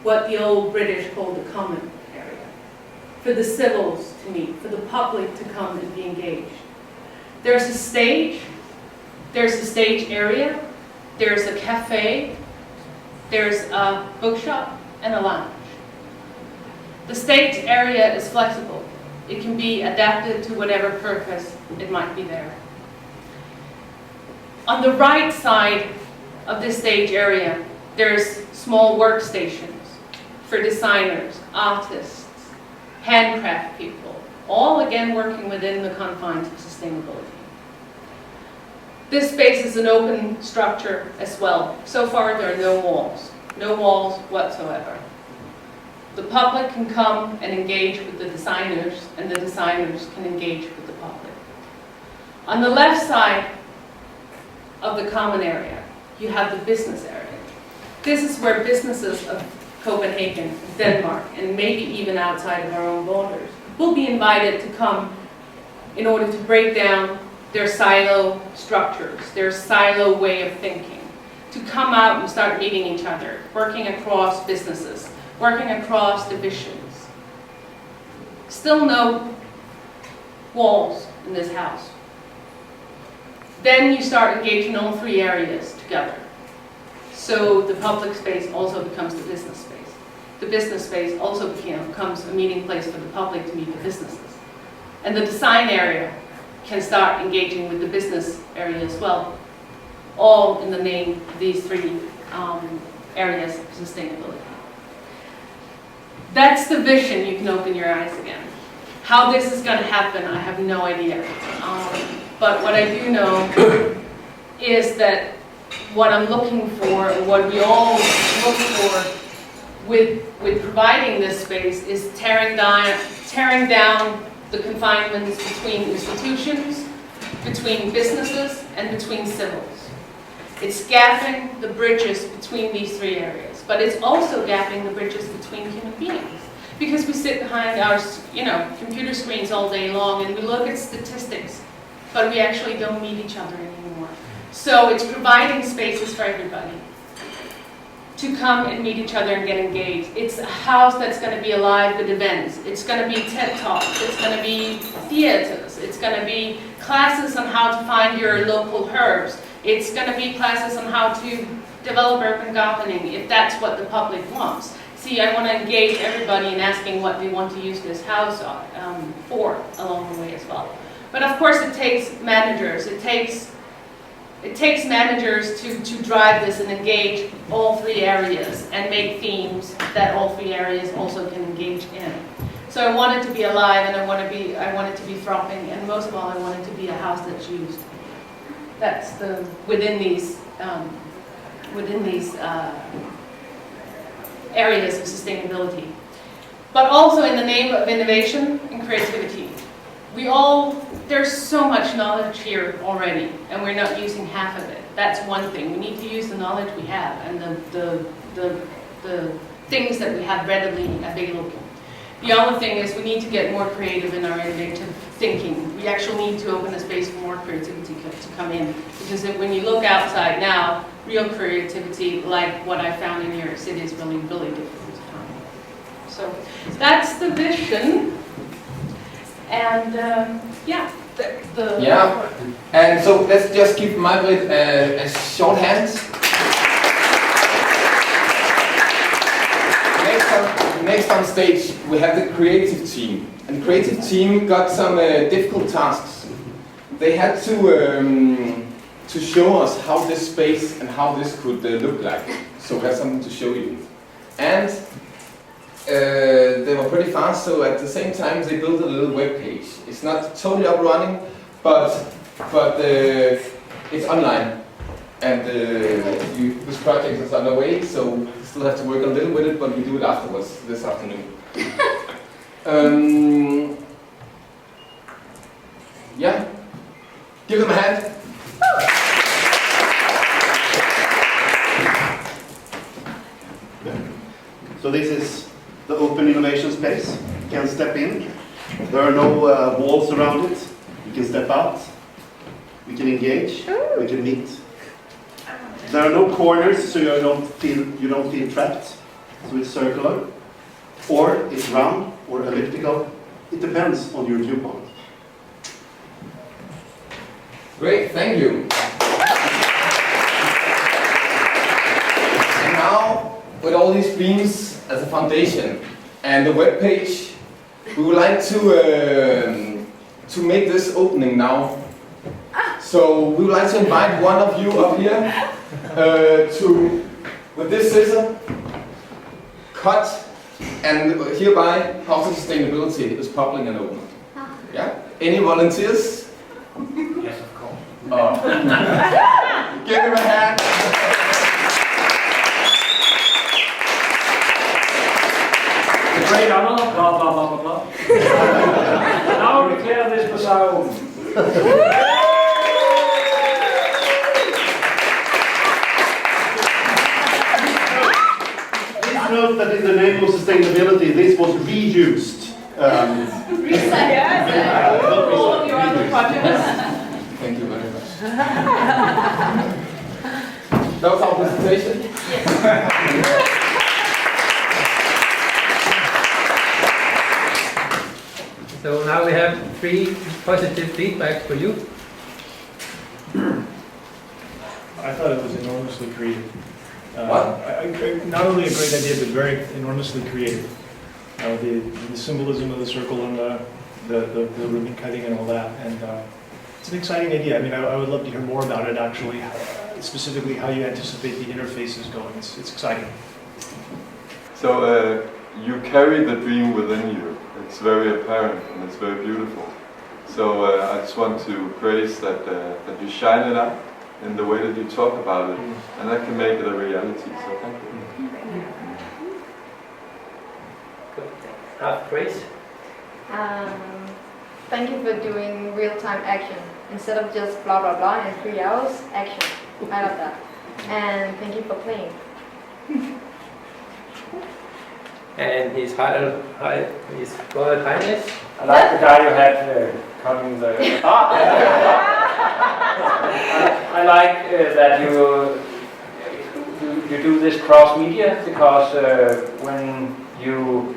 what the old British called the common. For the civils to meet, for the public to come and be engaged. There's a stage area, there's a cafe, there's a bookshop, and a lounge. The stage area is flexible. It can be adapted to whatever purpose it might be there. On the right side of this stage area, there's small workstations for designers, artists, handcraft people, all again working within the confines of sustainability. This space is an open structure as well. So far there are no walls whatsoever. The public can come and engage with the designers, and the designers can engage with the public. On the left side of the common area, you have the business area. This is where businesses of Copenhagen, Denmark, and maybe even outside of our own borders, will be invited to come in order to break down their silo structures, their silo way of thinking, to come out and start meeting each other, working across businesses, working across divisions. Still no walls in this house. Then you start engaging all three areas together. So the public space also becomes the business space. The business space also becomes a meeting place for the public to meet the businesses. And the design area can start engaging with the business area as well, all in the name of these three areas of sustainability. That's the vision. You can open your eyes again. How this is going to happen, I have no idea. But what I do know is that what I'm looking for, and what we all look for with providing this space, is tearing down the confinements between institutions, between businesses, and between civils. It's gapping the bridges between these three areas, but it's also gapping the bridges between human beings. Because we sit behind our computer screens all day long and we look at statistics but we actually don't meet each other anymore. So it's providing spaces for everybody to come and meet each other and get engaged. It's a house that's going to be alive with events. It's going to be TED Talks. It's going to be theaters. It's going to be classes on how to find your local herbs. It's going to be classes on how to develop urban gardening, if that's what the public wants. See, I want to engage everybody in asking what they want to use this house for along the way as well. But of course it takes managers. It takes managers to drive this and engage all three areas and make themes that all three areas also can engage in. So I want it to be alive, and I want it to be throbbing, and most of all I want it to be a house that's used. That's within these areas of sustainability. But also in the name of innovation and creativity. There's so much knowledge here already, and we're not using half of it. That's one thing. We need to use the knowledge we have and the things that we have readily available. The other thing is we need to get more creative in our innovative thinking. We actually need to open a space for more creativity to come in. Because when you look outside now, real creativity, like what I found in New York City, is really, really difficult to find. So that's the vision. And yeah. Yeah, and so let's just give Margaret a short hand. Next on stage we have the creative team. And the creative team got some difficult tasks. They had to show us how this space and how this could look like. So we have something to show you. And they were pretty fast, so at the same time they built a little web page. It's not totally up and running, but it's online. And this project is underway, so we still have to work a little with it, but we do it afterwards this afternoon. Yeah, give them a hand. So this is the open innovation space. You can step in. There are no walls around it. You can step out. We can engage. We can meet. There are no corners, so you don't feel trapped. So it's circular, or it's round, or elliptical. It depends on your viewpoint. Great, thank you. And now, with all these themes as a foundation and the web page, we would like to make this opening now. So we would like to invite one of you up here with this scissor, cut, and hereby House of Sustainability is public and open. Yeah? Any volunteers? Yes, of course. Oh. Give him a hand. Great honor, blah, blah, blah, blah, blah. Now declare this was our own. Please note that in the name of sustainability, this was reused. All of your other projects. Thank you very much. That was our presentation. Yes. So now we have 3 positive feedbacks for you. I thought it was enormously creative. What? Not only a great idea, but very enormously creative. The symbolism of the circle and the ribbon cutting and all that. And it's an exciting idea. I mean, I would love to hear more about it, actually, specifically how you anticipate the interfaces going. It's exciting. So you carry the dream within you. It's very apparent and it's very beautiful. So I just want to praise that you shine it up in the way that you talk about it, and that can make it a reality. So thank you. Good. Praise. Thank you for doing real-time action instead of just blah blah blah in 3 hours. Action. I love that. And thank you for playing. and His Royal Highness. I like the guy you had coming the. I like that you do this cross media, because when you're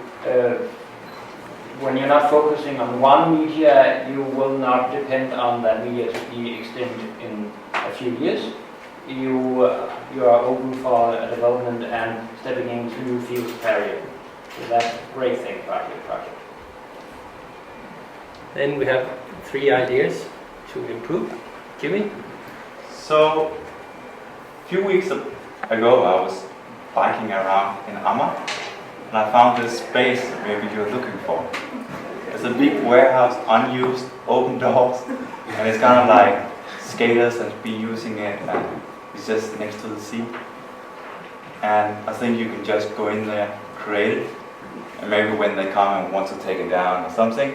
not focusing on one media, you will not depend on that media to be extended in a few years. You are open for development and stepping into new fields of area. So that's a great thing about your project. Then we have 3 ideas to improve. Jimmy? So, a few weeks ago I was biking around in Amager, and I found this space maybe you're looking for. It's a big warehouse, unused, open doors, and it's kind of like skaters that be using it, and it's just next to the sea. And I think you can just go in there, create it, and maybe when they come and want to take it down or something,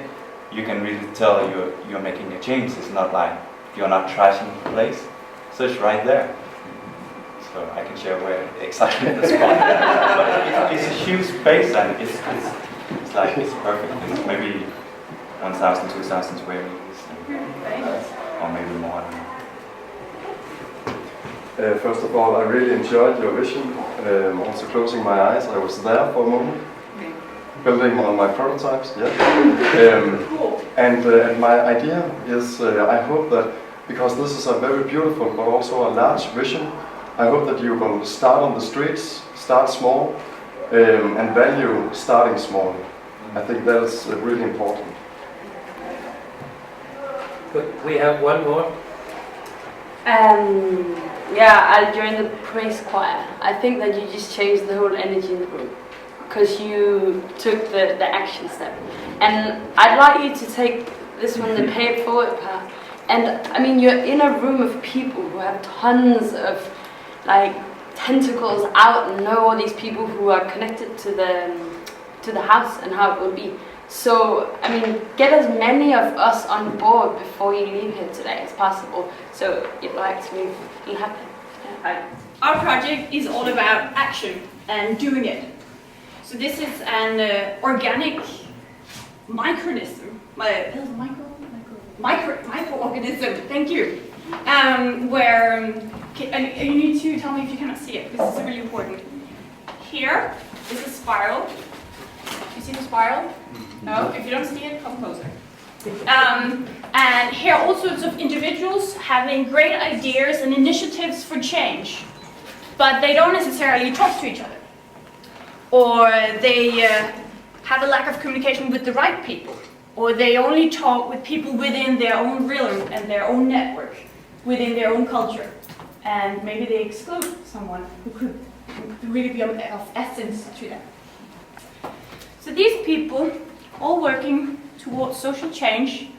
you can really tell you're making a change. It's not like you're not trashing the place, so it's right there. So I can share where exactly the spot. But it's a huge space, and it's like it's perfect. It's maybe 1,000, 2,000 square meters, or maybe more. First of all, I really enjoyed your vision. Also closing my eyes, I was there for a moment, building on my prototypes. Yeah. And my idea is, I hope that, because this is a very beautiful but also a large vision, I hope that you will start on the streets, start small, and value starting small. I think that is really important. Good. We have one more. Yeah, I'll join the praise choir. I think that you just changed the whole energy in the room, because you took the action step. And I'd like you to take this one, the pay it forward path. And I mean, you're in a room of people who have tons of like tentacles out and know all these people who are connected to the house and how it will be. So, I mean, get as many of us on board before you leave here today as possible, so it'll happen. Yeah. Our project is all about action and doing it. So this is an organic microorganism. Microorganism. Thank you. Where and you need to tell me if you cannot see it, because this is really important. Here is a spiral. You see the spiral? No? If you don't see it, come closer. And here are all sorts of individuals having great ideas and initiatives for change, but they don't necessarily talk to each other. Or they have a lack of communication with the right people. Or they only talk with people within their own realm and their own network, within their own culture. And maybe they exclude someone who could really be of essence to them. So these people, all working towards social change,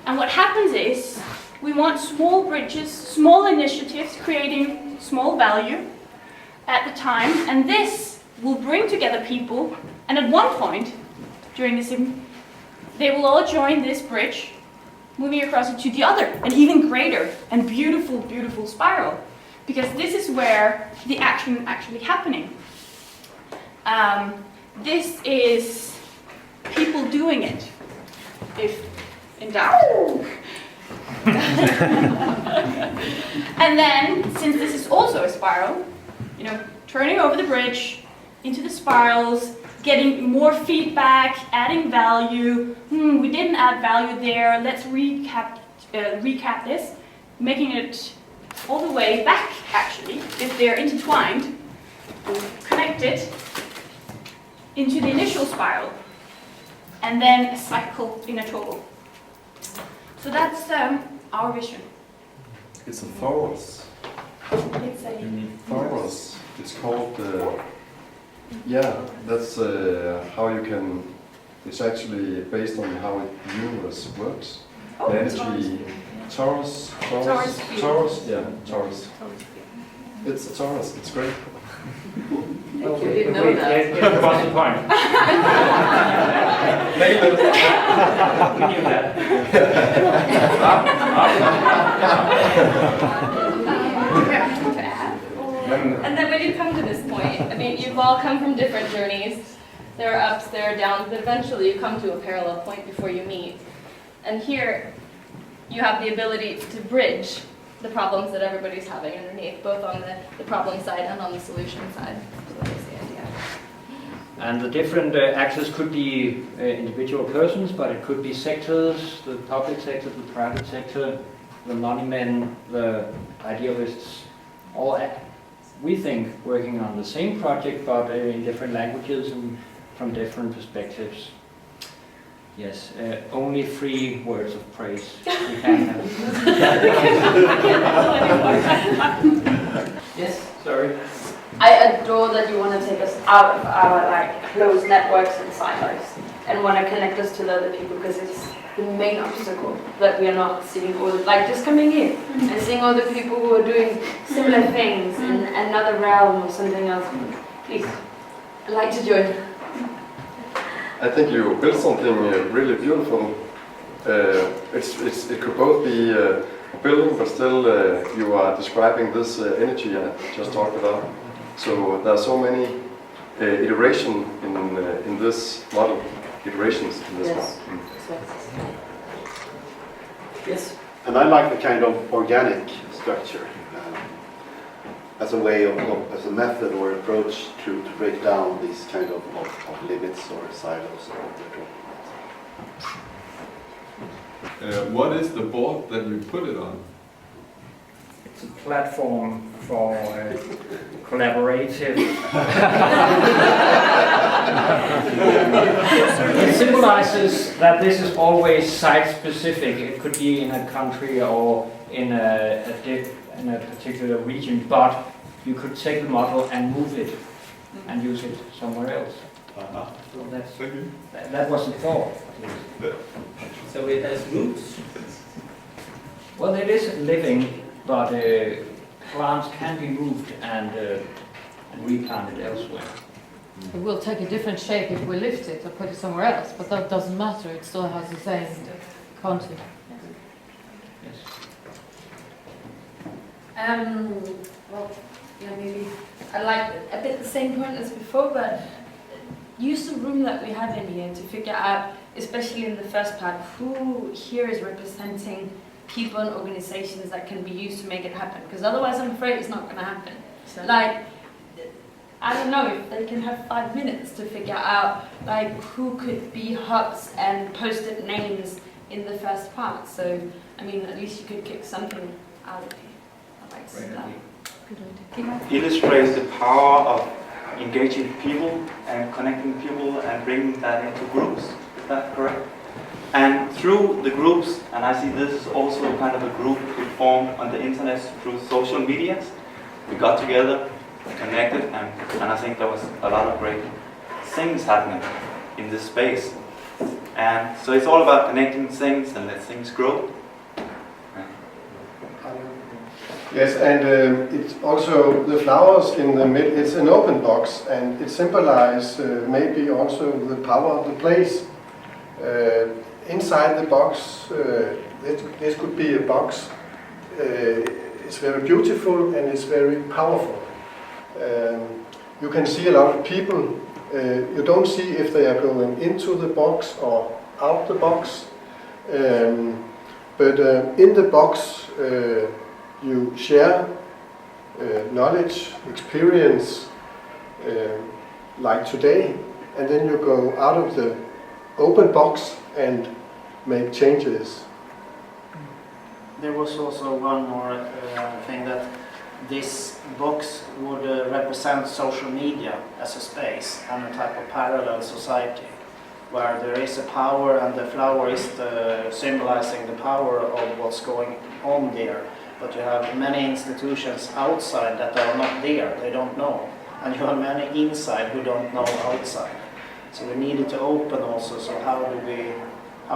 and what happens is, we want small bridges, small initiatives, creating small value at the time, and this will bring together people, and at one point, during this, they will all join this bridge, moving across it to the other, an even greater and beautiful, beautiful spiral, because this is where the action is actually happening. This is people doing it, if in doubt. And then, since this is also a spiral, you know, turning over the bridge into the spirals, getting more feedback, adding value. We didn't add value there. Let's recap this, making it all the way back, actually, if they're intertwined, connected into the initial spiral, and then a cycle in a total. So that's our vision. It's a forest. It's a forest. It's called. Yeah, that's how you can. It's actually based on how the universe works. Oh, the energy. Taurus. Yeah, Taurus. It's a Taurus. It's great. You didn't know that. What's the point? We knew that. And then when you come to this point, I mean, you've all come from different journeys. There are ups, there are downs, but eventually you come to a parallel point before you meet. And here, you have the ability to bridge the problems that everybody's having underneath, both on the problem side and on the solution side. So that is the idea. And the different actors could be individual persons, but it could be sectors, the public sector, the private sector, the money men, the idealists, all we think working on the same project, but in different languages and from different perspectives. Yes, only 3 words of praise we can have. Yes, sorry. I adore that you want to take us out of our closed networks and silos and want to connect us to the other people, because it's the main obstacle that we are not seeing all just coming in and seeing all the people who are doing similar things in another realm or something else. Please, I'd like to join. I think you built something really beautiful. It could both be building, but still you are describing this energy I just talked about. So there are so many iterations in this model. Iterations in this model. Yes. And I like the kind of organic structure as a way of as a method or approach to break down these kind of limits or silos or what we're talking about. What is the board that you put it on? It's a platform for collaborative. It symbolizes that this is always site-specific. It could be in a country or in a particular region, but you could take the model and move it and use it somewhere else. So that was the thought. So it has roots? Well, it is living, but plants can be moved and replanted elsewhere. It will take a different shape if we lift it or put it somewhere else, but that doesn't matter. It still has the same content. Yes. Well, yeah, maybe I like a bit the same point as before, but use the room that we have in here to figure out, especially in the first part, who here is representing people and organizations that can be used to make it happen. Because otherwise, I'm afraid it's not going to happen. I don't know if they can have 5 minutes to figure out who could be hubs and post-it names in the first part. So, I mean, at least you could kick something out of here. I like to see that. Good idea. Illustrates the power of engaging people and connecting people and bringing that into groups. Is that correct? And through the groups, and I see this is also kind of a group we formed on the internet through social medias. We got together, connected, and I think there was a lot of great things happening in this space. And so it's all about connecting things and let things grow. Yes, and it's also the flowers in the middle. It's an open box, and it symbolizes maybe also the power of the place. Inside the box, this could be a box. It's very beautiful and it's very powerful. You can see a lot of people. You don't see if they are going into the box or out the box. But in the box, you share knowledge, experience, like today, and then you go out of the open box and make changes. There was also one more thing, that this box would represent social media as a space and a type of parallel society where there is a power, and the flower is symbolizing the power of what's going on there. But you have many institutions outside that are not there, they don't know. And you have many inside who don't know outside. So we needed to open also, so how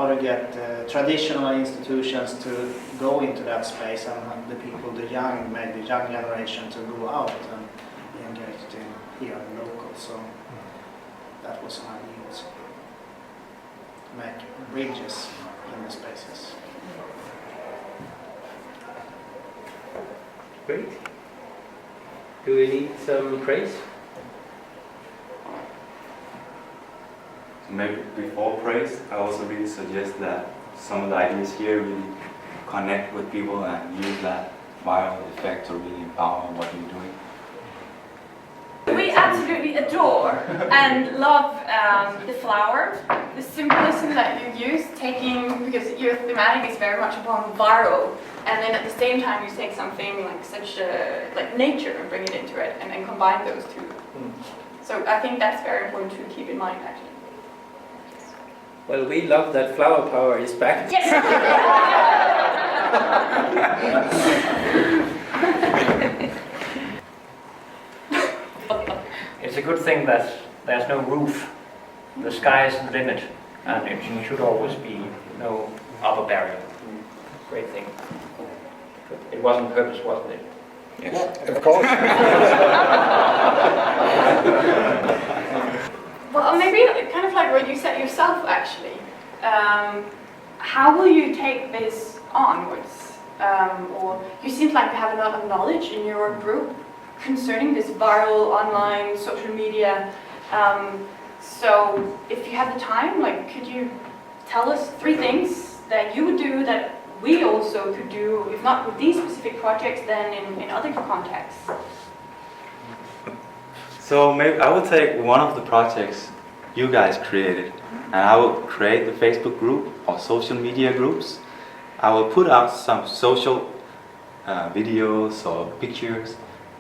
to get traditional institutions to go into that space, and the people, the young, maybe young generation, to go out and be engaged in here local. So that was an idea also. Make bridges in the spaces. Great. Do we need some praise? maybe before praise, I also really suggest that some of the ideas here really connect with people and use that viral effect to really empower what you're doing. We absolutely adore and love the flower, the symbolism that you use, because your thematic is very much upon viral, and then at the same time you take something like like nature and bring it into it, and then combine those two. So I think that's very important to keep in mind, actually. Well, we love that flower power is back. Yes! It's a good thing that there's no roof. The sky is the limit, and it should always be no upper barrier. Great thing. It wasn't purpose, wasn't it? Yes. Of course. Well, maybe kind of like what you said yourself, actually. How will you take this onwards? Or you seem like you have a lot of knowledge in your group concerning this viral online social media. So if you have the time, like, could you tell us 3 things that you would do that we also could do, if not with these specific projects, then in other contexts? So maybe I will take one of the projects you guys created, and I will create the Facebook group or social media groups. I will put out some social videos or pictures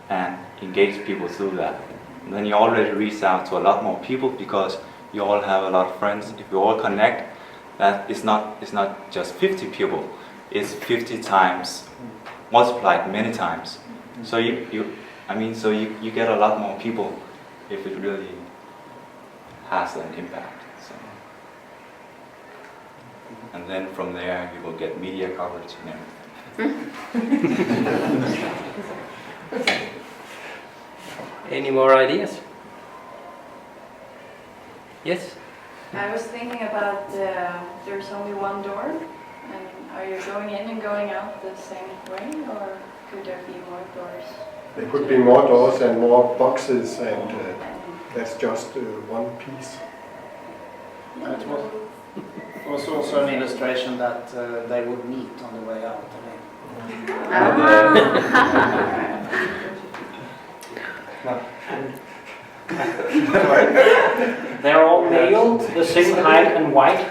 and engage people through that. And then you already reach out to a lot more people because you all have a lot of friends. If you all connect, that it's not just 50 people, it's 50 times multiplied many times. So you get a lot more people if it really has an impact. So. And then from there you will get media coverage and everything. Any more ideas? Yes? I was thinking about there's only one door, and are you going in and going out the same way, or could there be more doors? There could be more doors and more boxes, and that's just one piece. And it was also an illustration that they would meet on the way out. They're all male, the same height and white.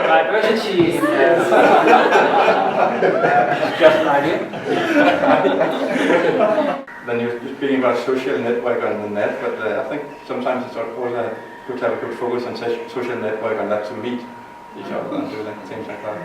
Diversity is just an idea. Then you're speaking about social network on the net, but I think sometimes it's also good to have a good focus on social network on that to meet each other and do things like that.